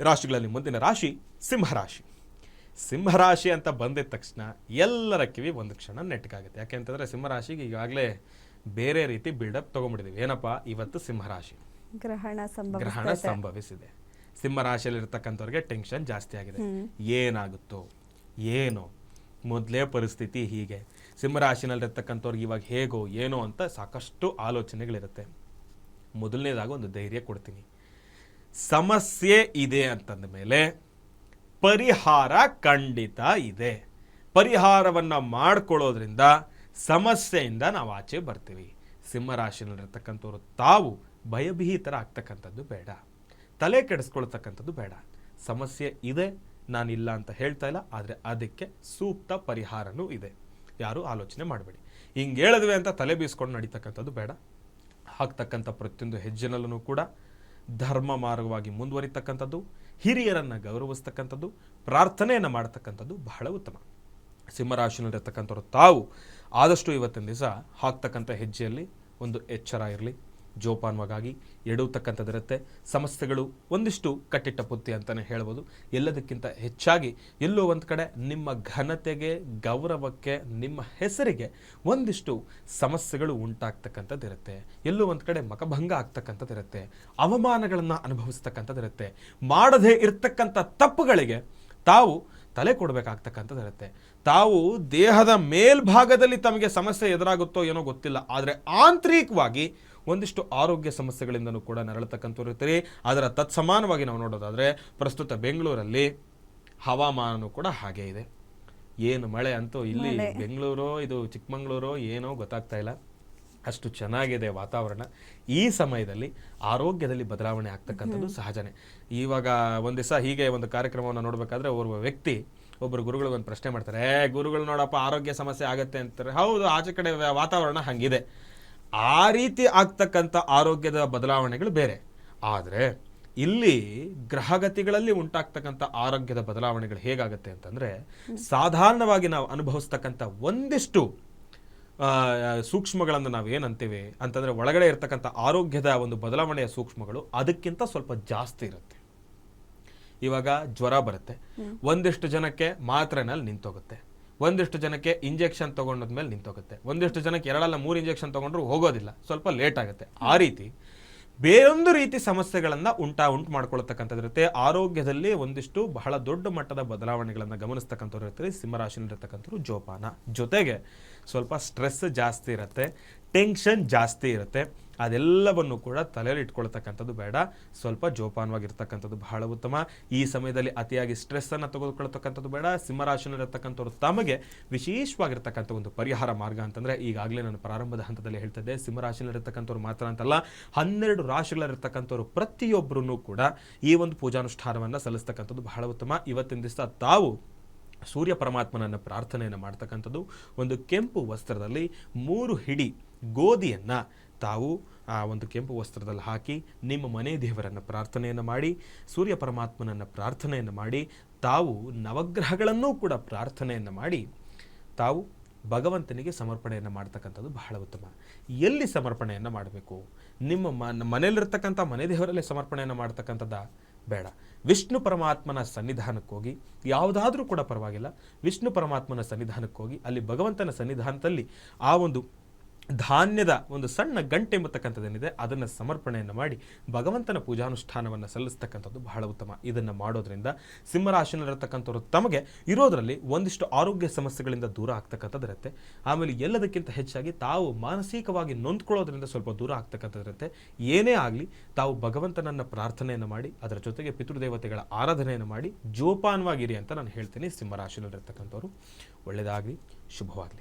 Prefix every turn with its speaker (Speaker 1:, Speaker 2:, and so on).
Speaker 1: ರಾಶಿಗಳಲ್ಲಿ ಮುಂದಿನ ರಾಶಿ ಸಿಂಹರಾಶಿ. ಸಿಂಹರಾಶಿ ಅಂತ ಬಂದಿದ ತಕ್ಷಣ ಎಲ್ಲರ ಕಿವಿ ಒಂದು ಕ್ಷಣ ನೆಟ್ಟಗಾಗುತ್ತೆ. ಯಾಕೆಂತಂದರೆ ಸಿಂಹರಾಶಿಗೆ ಈಗಾಗಲೇ ಬೇರೆ ರೀತಿ ಬಿಲ್ಡಪ್ ತೊಗೊಂಡ್ಬಿಟ್ಟಿದ್ದೀವಿ. ಏನಪ್ಪ, ಇವತ್ತು ಸಿಂಹರಾಶಿ ಗ್ರಹಣ ಸಂಭವಿಸಿದೆ. ಸಿಂಹರಾಶಿಯಲ್ಲಿರ್ತಕ್ಕಂಥವ್ರಿಗೆ ಟೆನ್ಷನ್ ಜಾಸ್ತಿ ಆಗಿದೆ. ಏನಾಗುತ್ತೋ ಏನೋ, ಮೊದಲೇ ಪರಿಸ್ಥಿತಿ ಹೀಗೆ, ಸಿಂಹರಾಶಿನಲ್ಲಿರ್ತಕ್ಕಂಥವ್ರಿಗೆ ಇವಾಗ ಹೇಗೋ ಏನೋ ಅಂತ ಸಾಕಷ್ಟು ಆಲೋಚನೆಗಳಿರುತ್ತೆ. ಮೊದಲನೇದಾಗಿ ಒಂದು ಧೈರ್ಯ ಕೊಡ್ತೀನಿ. ಸಮಸ್ಯೆ ಇದೆ ಅಂತಂದ ಮೇಲೆ ಪರಿಹಾರ ಖಂಡಿತ ಇದೆ. ಪರಿಹಾರವನ್ನು ಮಾಡ್ಕೊಳ್ಳೋದ್ರಿಂದ ಸಮಸ್ಯೆಯಿಂದ ನಾವು ಆಚೆ ಬರ್ತೀವಿ. ಸಿಂಹರಾಶಿನಲ್ಲಿರ್ತಕ್ಕಂಥವ್ರು ತಾವು ಭಯಭೀತರ ಆಗ್ತಕ್ಕಂಥದ್ದು ಬೇಡ, ತಲೆ ಕೆಡಿಸ್ಕೊಳ್ತಕ್ಕಂಥದ್ದು ಬೇಡ. ಸಮಸ್ಯೆ ಇದೆ, ನಾನಿಲ್ಲ ಅಂತ ಹೇಳ್ತಾ ಇಲ್ಲ, ಆದರೆ ಅದಕ್ಕೆ ಸೂಕ್ತ ಪರಿಹಾರನೂ ಇದೆ. ಯಾರೂ ಆಲೋಚನೆ ಮಾಡಬೇಡಿ. ಹಿಂಗೆ ಹೇಳಿದ್ವಿ ಅಂತ ತಲೆ ಬೀಸ್ಕೊಂಡು ನಡೀತಕ್ಕಂಥದ್ದು ಬೇಡ. ಹಾಕ್ತಕ್ಕಂಥ ಪ್ರತಿಯೊಂದು ಹೆಜ್ಜೆನಲ್ಲೂ ಕೂಡ ಧರ್ಮ ಮಾರ್ಗವಾಗಿ ಮುಂದುವರಿತಕ್ಕಂಥದ್ದು, ಹಿರಿಯರನ್ನು ಗೌರವಿಸ್ತಕ್ಕಂಥದ್ದು, ಪ್ರಾರ್ಥನೆಯನ್ನು ಮಾಡ್ತಕ್ಕಂಥದ್ದು ಬಹಳ ಉತ್ತಮ. ಸಿಂಹರಾಶಿನಲ್ಲಿರ್ತಕ್ಕಂಥವ್ರು ತಾವು ಆದಷ್ಟು ಇವತ್ತಿನ ದಿವಸ ಹಾಕ್ತಕ್ಕಂಥ ಹೆಜ್ಜೆಯಲ್ಲಿ ಒಂದು ಎಚ್ಚರ ಇರಲಿ, ಜೋಪಾನವಾಗಿ ಎಡುವತಕ್ಕಂಥದ್ದಿರುತ್ತೆ. ಸಮಸ್ಯೆಗಳು ಒಂದಿಷ್ಟು ಕಟ್ಟಿಟ್ಟ ಪುತ್ತಿ ಅಂತಲೇ ಹೇಳ್ಬೋದು. ಎಲ್ಲದಕ್ಕಿಂತ ಹೆಚ್ಚಾಗಿ ಎಲ್ಲೋ ಒಂದು ಕಡೆ ನಿಮ್ಮ ಘನತೆಗೆ, ಗೌರವಕ್ಕೆ, ನಿಮ್ಮ ಹೆಸರಿಗೆ ಒಂದಿಷ್ಟು ಸಮಸ್ಯೆಗಳು ಉಂಟಾಗ್ತಕ್ಕಂಥದ್ದಿರುತ್ತೆ. ಎಲ್ಲೋ ಒಂದು ಕಡೆ ಮಕಭಂಗ ಆಗ್ತಕ್ಕಂಥದ್ದಿರುತ್ತೆ, ಅವಮಾನಗಳನ್ನು ಅನುಭವಿಸ್ತಕ್ಕಂಥದ್ದಿರುತ್ತೆ. ಮಾಡದೇ ಇರ್ತಕ್ಕಂಥ ತಪ್ಪುಗಳಿಗೆ ತಾವು ತಲೆ ಕೊಡಬೇಕಾಗ್ತಕ್ಕಂಥದ್ದಿರುತ್ತೆ. ತಾವು ದೇಹದ ಮೇಲ್ಭಾಗದಲ್ಲಿ ತಮಗೆ ಸಮಸ್ಯೆ ಎದುರಾಗುತ್ತೋ ಏನೋ ಗೊತ್ತಿಲ್ಲ, ಆದರೆ ಆಂತರಿಕವಾಗಿ ಒಂದಿಷ್ಟು ಆರೋಗ್ಯ ಸಮಸ್ಯೆಗಳಿಂದನೂ ಕೂಡ ನರಳತಕ್ಕಂಥವ್ರು ಇರ್ತೀರಿ. ಅದರ ತತ್ಸಮಾನವಾಗಿ ನಾವು ನೋಡೋದಾದರೆ ಪ್ರಸ್ತುತ ಬೆಂಗಳೂರಲ್ಲಿ ಹವಾಮಾನವೂ ಕೂಡ ಹಾಗೇ ಇದೆ. ಏನು ಮಳೆ ಅಂತೂ ಇಲ್ಲಿ ಬೆಂಗಳೂರು ಇದು ಚಿಕ್ಕಮಗಳೂರು ಏನೋ ಗೊತ್ತಾಗ್ತಾ ಇಲ್ಲ, ಅಷ್ಟು ಚೆನ್ನಾಗಿದೆ ವಾತಾವರಣ. ಈ ಸಮಯದಲ್ಲಿ ಆರೋಗ್ಯದಲ್ಲಿ ಬದಲಾವಣೆ ಆಗ್ತಕ್ಕಂಥದ್ದು ಸಹಜನೇ. ಇವಾಗ ಒಂದು ದಿವಸ ಹೀಗೆ ಒಂದು ಕಾರ್ಯಕ್ರಮವನ್ನು ನೋಡಬೇಕಾದ್ರೆ ಓರ್ವ ವ್ಯಕ್ತಿ ಒಬ್ಬರು ಗುರುಗಳಿಗೆ ಒಂದು ಪ್ರಶ್ನೆ ಮಾಡ್ತಾರೆ. ಗುರುಗಳು ನೋಡಪ್ಪ ಆರೋಗ್ಯ ಸಮಸ್ಯೆ ಆಗುತ್ತೆ ಅಂತಾರೆ. ಹೌದು, ಆಚೆ ಕಡೆ ವಾತಾವರಣ ಹಂಗಿದೆ. ಆ ರೀತಿ ಆಗ್ತಕ್ಕಂಥ ಆರೋಗ್ಯದ ಬದಲಾವಣೆಗಳು ಬೇರೆ. ಆದರೆ ಇಲ್ಲಿ ಗ್ರಹಗತಿಗಳಲ್ಲಿ ಉಂಟಾಗ್ತಕ್ಕಂಥ ಆರೋಗ್ಯದ ಬದಲಾವಣೆಗಳು ಹೇಗಾಗುತ್ತೆ ಅಂತಂದರೆ, ಸಾಧಾರಣವಾಗಿ ನಾವು ಅನುಭವಿಸ್ತಕ್ಕಂಥ ಒಂದಿಷ್ಟು ಸೂಕ್ಷ್ಮಗಳನ್ನು ನಾವು ಏನಂತೀವಿ ಅಂತಂದರೆ, ಒಳಗಡೆ ಇರ್ತಕ್ಕಂಥ ಆರೋಗ್ಯದ ಒಂದು ಬದಲಾವಣೆಯ ಸೂಕ್ಷ್ಮಗಳು ಅದಕ್ಕಿಂತ ಸ್ವಲ್ಪ ಜಾಸ್ತಿ ಇರುತ್ತೆ. ಇವಾಗ ಜ್ವರ ಬರುತ್ತೆ, ಒಂದಿಷ್ಟು ಜನಕ್ಕೆ ಮಾತ್ರೆನಲ್ಲಿ ನಿಂತೋಗುತ್ತೆ, ಒಂದಿಷ್ಟು ಜನಕ್ಕೆ ಇಂಜೆಕ್ಷನ್ ತೊಗೊಂಡದ್ಮೇಲೆ ನಿಂತೋಗುತ್ತೆ, ಒಂದಿಷ್ಟು ಜನಕ್ಕೆ 2 ಅಲ್ಲ 3 ಇಂಜೆಕ್ಷನ್ ತೊಗೊಂಡ್ರು ಹೋಗೋದಿಲ್ಲ, ಸ್ವಲ್ಪ ಲೇಟ್ ಆಗುತ್ತೆ. ಆ ರೀತಿ ಬೇರೊಂದು ರೀತಿ ಸಮಸ್ಯೆಗಳನ್ನು ಉಂಟು ಮಾಡ್ಕೊಳ್ತಕ್ಕಂಥದ್ದಿರುತ್ತೆ. ಆರೋಗ್ಯದಲ್ಲಿ ಒಂದಿಷ್ಟು ಬಹಳ ದೊಡ್ಡ ಮಟ್ಟದ ಬದಲಾವಣೆಗಳನ್ನು ಗಮನಿಸ್ತಕ್ಕಂಥವ್ರು ಇರ್ತಾರೆ. ಸಿಂಹರಾಶಿನಲ್ಲಿರ್ತಕ್ಕಂಥವ್ರು ಜೋಪಾನ. ಜೊತೆಗೆ ಸ್ವಲ್ಪ ಸ್ಟ್ರೆಸ್ ಜಾಸ್ತಿ ಇರುತ್ತೆ, ಟೆನ್ಷನ್ ಜಾಸ್ತಿ ಇರುತ್ತೆ. ಅದೆಲ್ಲವನ್ನು ಕೂಡ ತಲೆಯಲ್ಲಿ ಇಟ್ಕೊಳ್ತಕ್ಕಂಥದ್ದು ಬೇಡ. ಸ್ವಲ್ಪ ಜೋಪಾನವಾಗಿರ್ತಕ್ಕಂಥದ್ದು ಬಹಳ ಉತ್ತಮ. ಈ ಸಮಯದಲ್ಲಿ ಅತಿಯಾಗಿ ಸ್ಟ್ರೆಸ್ಸನ್ನು ತೆಗೆದುಕೊಳ್ತಕ್ಕಂಥದ್ದು ಬೇಡ. ಸಿಂಹರಾಶಿನಲ್ಲಿರ್ತಕ್ಕಂಥವ್ರು ತಮಗೆ ವಿಶೇಷವಾಗಿರ್ತಕ್ಕಂಥ ಒಂದು ಪರಿಹಾರ ಮಾರ್ಗ ಅಂತಂದರೆ, ಈಗಾಗಲೇ ನಾನು ಪ್ರಾರಂಭದ ಹಂತದಲ್ಲಿ ಹೇಳ್ತಿದ್ದೆ, ಸಿಂಹರಾಶಿನಲ್ಲಿರ್ತಕ್ಕಂಥವ್ರು ಮಾತ್ರ ಅಂತಲ್ಲ, 12 ರಾಶಿಗಳಲ್ಲಿರ್ತಕ್ಕಂಥವ್ರು ಪ್ರತಿಯೊಬ್ಬರೂ ಕೂಡ ಈ ಒಂದು ಪೂಜಾನುಷ್ಠಾನವನ್ನು ಸಲ್ಲಿಸ್ತಕ್ಕಂಥದ್ದು ಬಹಳ ಉತ್ತಮ. ಇವತ್ತಿನ ದಿವಸ ತಾವು ಸೂರ್ಯ ಪರಮಾತ್ಮನನ್ನು ಪ್ರಾರ್ಥನೆಯನ್ನು ಮಾಡ್ತಕ್ಕಂಥದ್ದು, ಒಂದು ಕೆಂಪು ವಸ್ತ್ರದಲ್ಲಿ 3 ಹಿಡಿ ಗೋಧಿಯನ್ನು ತಾವು ಆ ಒಂದು ಕೆಂಪು ವಸ್ತ್ರದಲ್ಲಿ ಹಾಕಿ ನಿಮ್ಮ ಮನೆ ದೇವರನ್ನು ಪ್ರಾರ್ಥನೆಯನ್ನು ಮಾಡಿ, ಸೂರ್ಯ ಪರಮಾತ್ಮನನ್ನು ಪ್ರಾರ್ಥನೆಯನ್ನು ಮಾಡಿ, ತಾವು ನವಗ್ರಹಗಳನ್ನೂ ಕೂಡ ಪ್ರಾರ್ಥನೆಯನ್ನು ಮಾಡಿ ತಾವು ಭಗವಂತನಿಗೆ ಸಮರ್ಪಣೆಯನ್ನು ಮಾಡ್ತಕ್ಕಂಥದ್ದು ಬಹಳ ಉತ್ತಮ. ಎಲ್ಲಿ ಸಮರ್ಪಣೆಯನ್ನು ಮಾಡಬೇಕು? ನಿಮ್ಮ ಮನೆಯಲ್ಲಿರ್ತಕ್ಕಂಥ ಮನೆ ದೇವರಲ್ಲೇ ಸಮರ್ಪಣೆಯನ್ನು ಮಾಡ್ತಕ್ಕಂಥದ್ದು ಬೇಡ. ವಿಷ್ಣು ಪರಮಾತ್ಮನ ಸನ್ನಿಧಾನಕ್ಕೆ ಹೋಗಿ, ಯಾವುದಾದ್ರೂ ಕೂಡ ಪರವಾಗಿಲ್ಲ, ವಿಷ್ಣು ಪರಮಾತ್ಮನ ಸನ್ನಿಧಾನಕ್ಕೆ ಹೋಗಿ ಅಲ್ಲಿ ಭಗವಂತನ ಸನ್ನಿಧಾನದಲ್ಲಿ ಆ ಒಂದು ಧಾನ್ಯದ ಒಂದು ಸಣ್ಣ ಗಂಟೆ ಎಂಬತಕ್ಕಂಥದ್ದೇನಿದೆ ಅದನ್ನು ಸಮರ್ಪಣೆಯನ್ನು ಮಾಡಿ ಭಗವಂತನ ಪೂಜಾನುಷ್ಠಾನವನ್ನು ಸಲ್ಲಿಸ್ತಕ್ಕಂಥದ್ದು ಬಹಳ ಉತ್ತಮ. ಇದನ್ನು ಮಾಡೋದ್ರಿಂದ ಸಿಂಹರಾಶಿನಲ್ಲಿರ್ತಕ್ಕಂಥವ್ರು ತಮಗೆ ಇರೋದರಲ್ಲಿ ಒಂದಿಷ್ಟು ಆರೋಗ್ಯ ಸಮಸ್ಯೆಗಳಿಂದ ದೂರ ಆಗ್ತಕ್ಕಂಥದ್ದಿರುತ್ತೆ. ಆಮೇಲೆ ಎಲ್ಲದಕ್ಕಿಂತ ಹೆಚ್ಚಾಗಿ ತಾವು ಮಾನಸಿಕವಾಗಿ ನೊಂದ್ಕೊಳ್ಳೋದ್ರಿಂದ ಸ್ವಲ್ಪ ದೂರ ಆಗ್ತಕ್ಕಂಥದ್ದಿರುತ್ತೆ. ಏನೇ ಆಗಲಿ ತಾವು ಭಗವಂತನನ್ನು ಪ್ರಾರ್ಥನೆಯನ್ನು ಮಾಡಿ, ಅದರ ಜೊತೆಗೆ ಪಿತೃದೇವತೆಗಳ ಆರಾಧನೆಯನ್ನು ಮಾಡಿ ಜೋಪಾನವಾಗಿರಿ ಅಂತ ನಾನು ಹೇಳ್ತೀನಿ. ಸಿಂಹರಾಶಿನಲ್ಲಿರ್ತಕ್ಕಂಥವ್ರು ಒಳ್ಳೆಯದಾಗಲಿ, ಶುಭವಾಗಲಿ.